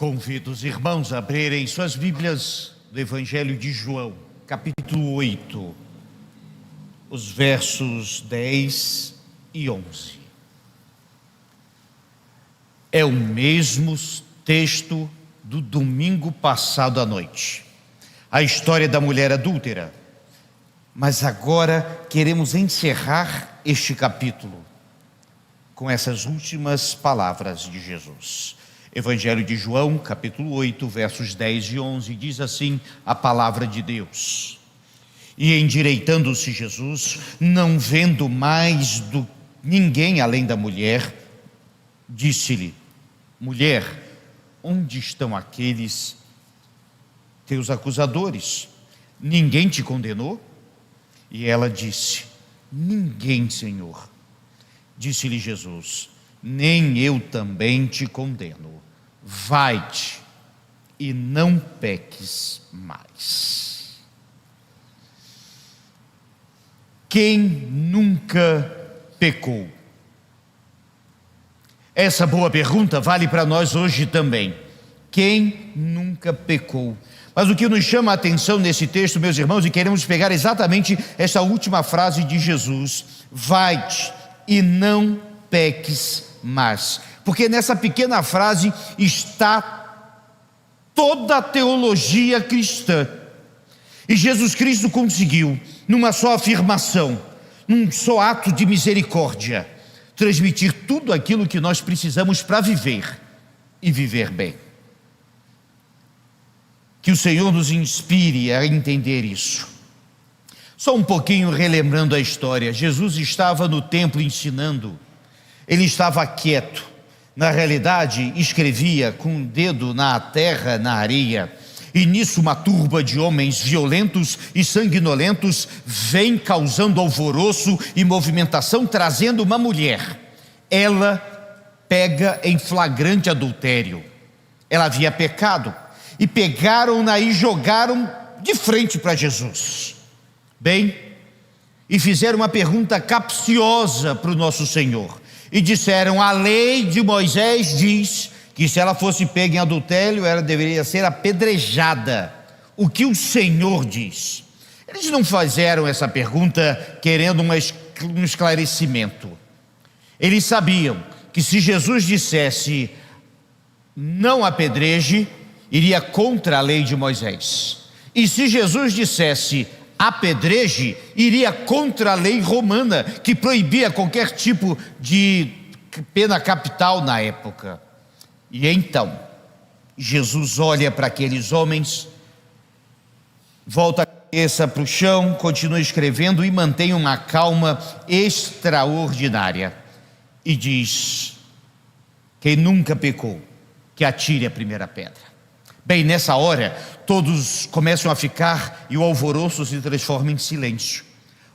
Convido os irmãos a abrirem suas Bíblias do Evangelho de João, capítulo 8, os versos 10 e 11. É o mesmo texto do domingo passado à noite, a história da mulher adúltera. Mas agora queremos encerrar este capítulo com essas últimas palavras de Jesus. Evangelho de João, capítulo 8, versos 10 e 11, diz assim a palavra de Deus: E endireitando-se Jesus, não vendo mais ninguém além da mulher, disse-lhe: Mulher, onde estão aqueles teus acusadores? Ninguém te condenou? E ela disse: Ninguém, Senhor. Disse-lhe Jesus: Nem eu também te condeno. Vai-te e não peques mais. Quem nunca pecou? Essa boa pergunta vale para nós hoje também. Quem nunca pecou? Mas o que nos chama a atenção nesse texto, meus irmãos, e queremos pegar exatamente essa última frase de Jesus: vai-te e não peques mais. Porque nessa pequena frase está toda a teologia cristã. E Jesus Cristo conseguiu, numa só afirmação, num só ato de misericórdia, transmitir tudo aquilo que nós precisamos para viver e viver bem. Que o Senhor nos inspire a entender isso. Só um pouquinho relembrando a história. Jesus estava no templo ensinando. Ele estava quieto. Na realidade, escrevia com o dedo na terra, na areia. E nisso uma turba de homens violentos e sanguinolentos vem causando alvoroço e movimentação, trazendo uma mulher. Ela pega em flagrante adultério. Ela havia pecado. E pegaram-na e jogaram de frente para Jesus. Bem, e fizeram uma pergunta capciosa para o nosso Senhor. E disseram: a lei de Moisés diz que se ela fosse pega em adultério, ela deveria ser apedrejada. O que o Senhor diz? Eles não fizeram essa pergunta querendo um esclarecimento. Eles sabiam que se Jesus dissesse não apedreje, iria contra a lei de Moisés. E se Jesus dissesse apedreje, iria contra a lei romana, que proibia qualquer tipo de pena capital na época. E então, Jesus olha para aqueles homens, volta a cabeça para o chão, continua escrevendo e mantém uma calma extraordinária. E diz: quem nunca pecou, que atire a primeira pedra. Bem, nessa hora, todos começam a ficar e o alvoroço se transforma em silêncio.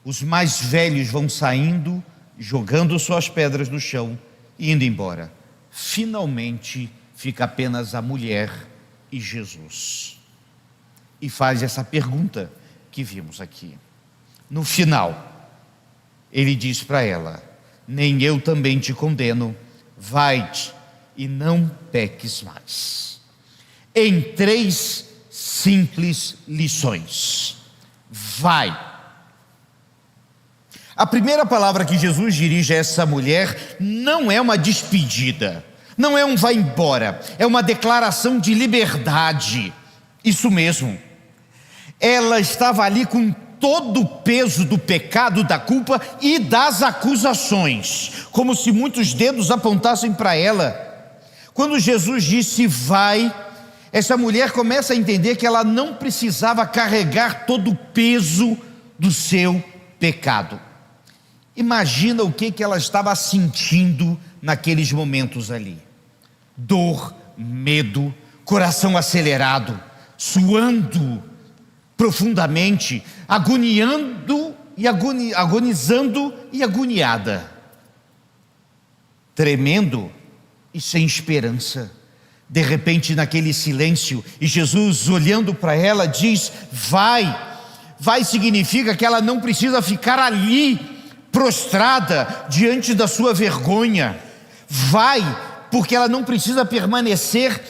Os mais velhos vão saindo, jogando suas pedras no chão e indo embora. Finalmente, fica apenas a mulher e Jesus. E faz essa pergunta que vimos aqui. No final, ele diz para ela: nem eu também te condeno, vai-te e não peques mais. Em 3 simples lições. Vai. A primeira palavra que Jesus dirige a essa mulher não é uma despedida, não é um vai embora, é uma declaração de liberdade. Isso mesmo. Ela estava ali com todo o peso do pecado, da culpa e das acusações, como se muitos dedos apontassem para ela. Quando Jesus disse vai, essa mulher começa a entender que ela não precisava carregar todo o peso do seu pecado. Imagina o que ela estava sentindo naqueles momentos ali: dor, medo, coração acelerado, suando profundamente, agoniando e agonizando e agoniada, tremendo e sem esperança. De repente, naquele silêncio, e Jesus olhando para ela diz: vai. Vai significa que ela não precisa ficar ali prostrada diante da sua vergonha. Vai, porque ela não precisa permanecer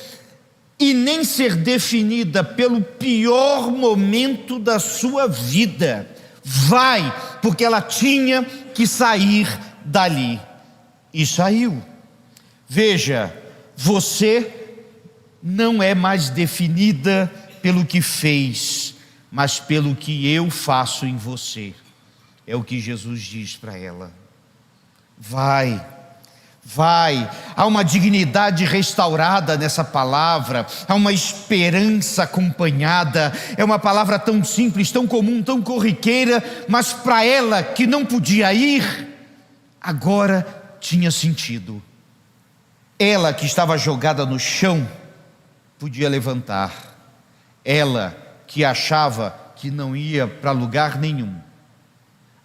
e nem ser definida pelo pior momento da sua vida. Vai, porque ela tinha que sair dali. E saiu. Veja, você não é mais definida pelo que fez, mas pelo que eu faço em você. É o que Jesus diz para ela. Vai, vai. Há uma dignidade restaurada nessa palavra, há uma esperança acompanhada. É uma palavra tão simples, tão comum, tão corriqueira, mas para ela que não podia ir, agora tinha sentido. Ela que estava jogada no chão, podia levantar. Ela que achava que não ia para lugar nenhum,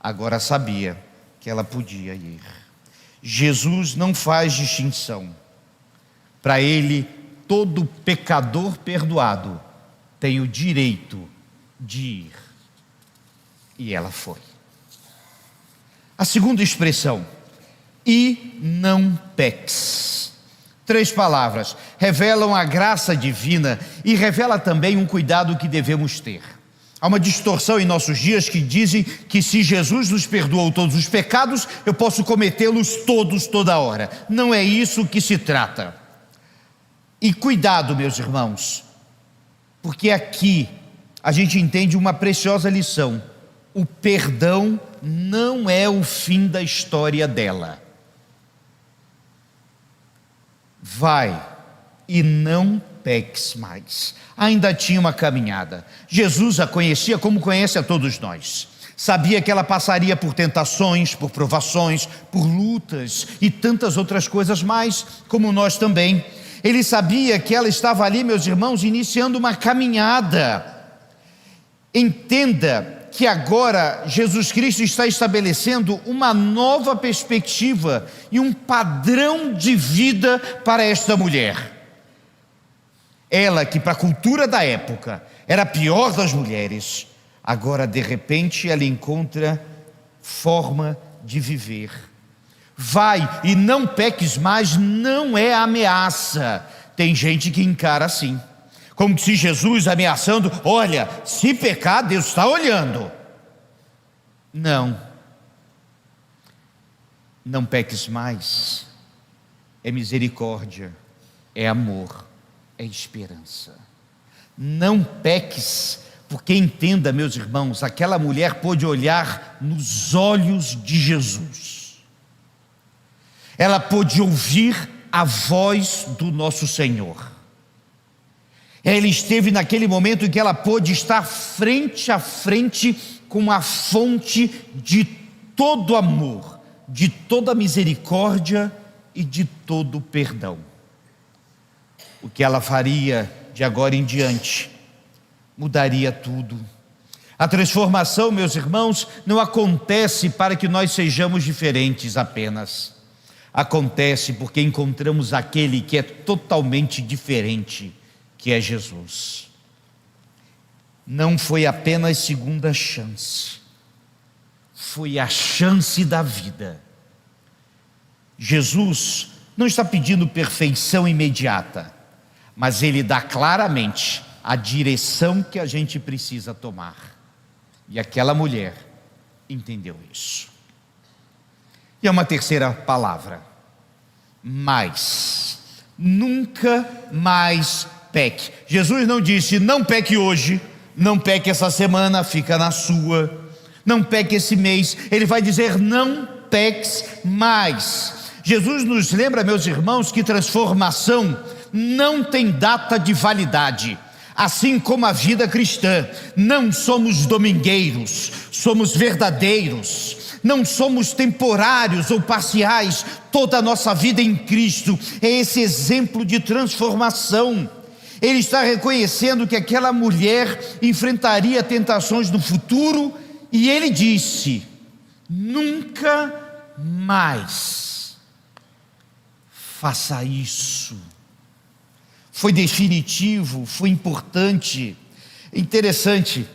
agora sabia que ela podia ir. Jesus não faz distinção. Para ele, todo pecador perdoado tem o direito de ir. E ela foi. A segunda expressão, e não peques. 3 palavras, revelam a graça divina e revela também um cuidado que devemos ter. Há uma distorção em nossos dias que dizem que se Jesus nos perdoou todos os pecados, eu posso cometê-los todos, toda hora. Não é isso que se trata. E cuidado, meus irmãos, porque aqui a gente entende uma preciosa lição. O perdão não é o fim da história dela. Vai e não peques mais. Ainda tinha uma caminhada. Jesus a conhecia como conhece a todos nós. Sabia que ela passaria por tentações, por provações, por lutas e tantas outras coisas mais, como nós também. Ele sabia que ela estava ali, meus irmãos, iniciando uma caminhada. Entenda que agora Jesus Cristo está estabelecendo uma nova perspectiva e um padrão de vida para esta mulher. Ela que para a cultura da época era a pior das mulheres, agora de repente ela encontra forma de viver. Vai e não peques mais não é ameaça. Tem gente que encara assim, como se Jesus ameaçando, olha, se pecar, Deus está olhando. Não. Não peques mais. É misericórdia, é amor, é esperança. Não peques, porque entenda, meus irmãos, aquela mulher pôde olhar nos olhos de Jesus. Ela pôde ouvir a voz do nosso Senhor. Ela esteve naquele momento em que ela pôde estar frente a frente com a fonte de todo amor, de toda misericórdia e de todo perdão. O que ela faria de agora em diante mudaria tudo. A transformação, meus irmãos, não acontece para que nós sejamos diferentes apenas. Acontece porque encontramos aquele que é totalmente diferente, que é Jesus. Não foi apenas segunda chance, foi a chance da vida. Jesus não está pedindo perfeição imediata, mas Ele dá claramente a direção que a gente precisa tomar. E aquela mulher entendeu isso. E é uma terceira palavra, mais. Nunca mais peque. Jesus não disse, não peque hoje, não peque essa semana, fica na sua, não peque esse mês. Ele vai dizer, não peques mais. Jesus nos lembra, meus irmãos, que transformação não tem data de validade. Assim como a vida cristã, não somos domingueiros, somos verdadeiros. Não somos temporários ou parciais, toda a nossa vida em Cristo é esse exemplo de transformação. Ele está reconhecendo que aquela mulher enfrentaria tentações no futuro e ele disse, nunca mais faça isso. Foi definitivo, foi importante, interessante,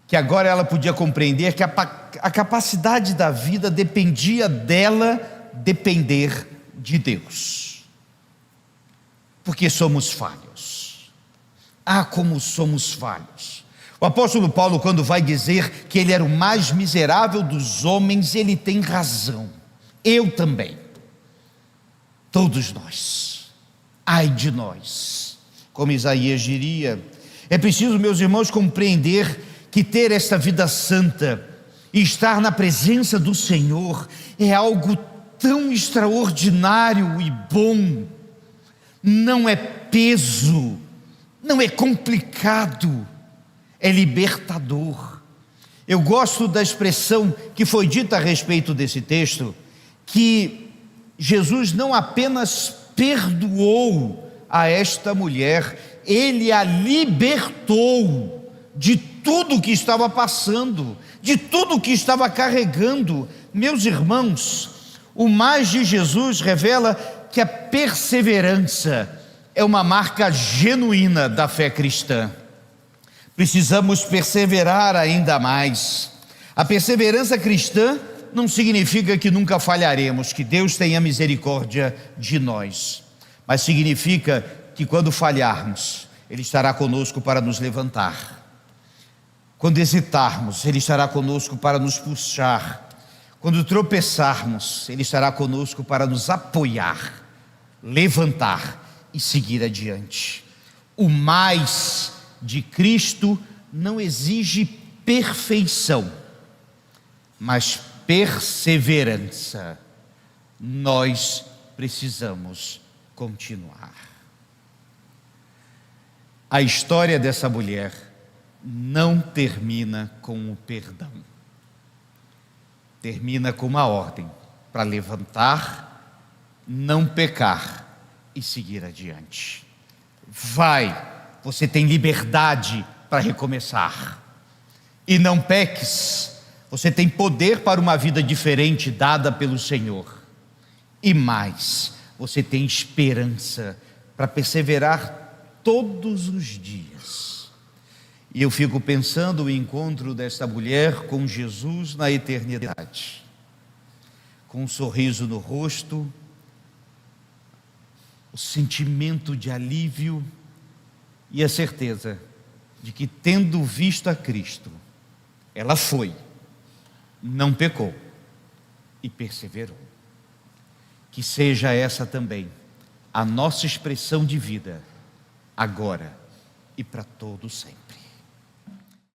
que agora ela podia compreender que a capacidade da vida dependia dela depender de Deus. porque somos falhos. Ah, como somos falhos. O apóstolo Paulo, quando vai dizer que ele era o mais miserável dos homens, ele tem razão. Eu também. Todos nós. Ai de nós. Como Isaías diria, é preciso, meus irmãos, compreender que ter esta vida santa e estar na presença do Senhor é algo tão extraordinário e bom. Não é peso, não é complicado, é libertador. Eu gosto da expressão que foi dita a respeito desse texto, que Jesus não apenas perdoou a esta mulher, ele a libertou de tudo que estava passando, de tudo que estava carregando. Meus irmãos, o mais de Jesus revela que a perseverança é uma marca genuína da fé cristã. Precisamos perseverar ainda mais. A perseverança cristã não significa que nunca falharemos, que Deus tenha misericórdia de nós, mas significa que quando falharmos, Ele estará conosco para nos levantar. Quando hesitarmos, Ele estará conosco para nos puxar. Quando tropeçarmos, Ele estará conosco para nos apoiar, levantar e seguir adiante. O mais de Cristo não exige perfeição, mas perseverança. Nós precisamos continuar. A história dessa mulher não termina com o perdão. Termina com uma ordem para levantar, não pecar e seguir adiante. Vai, você tem liberdade para recomeçar. E não peques, você tem poder para uma vida diferente dada pelo Senhor. E mais, você tem esperança para perseverar todos os dias. E eu fico pensando o encontro desta mulher com Jesus na eternidade, com um sorriso no rosto, o sentimento de alívio e a certeza de que, tendo visto a Cristo, ela foi, não pecou e perseverou. Que seja essa também a nossa expressão de vida, agora e para todo sempre.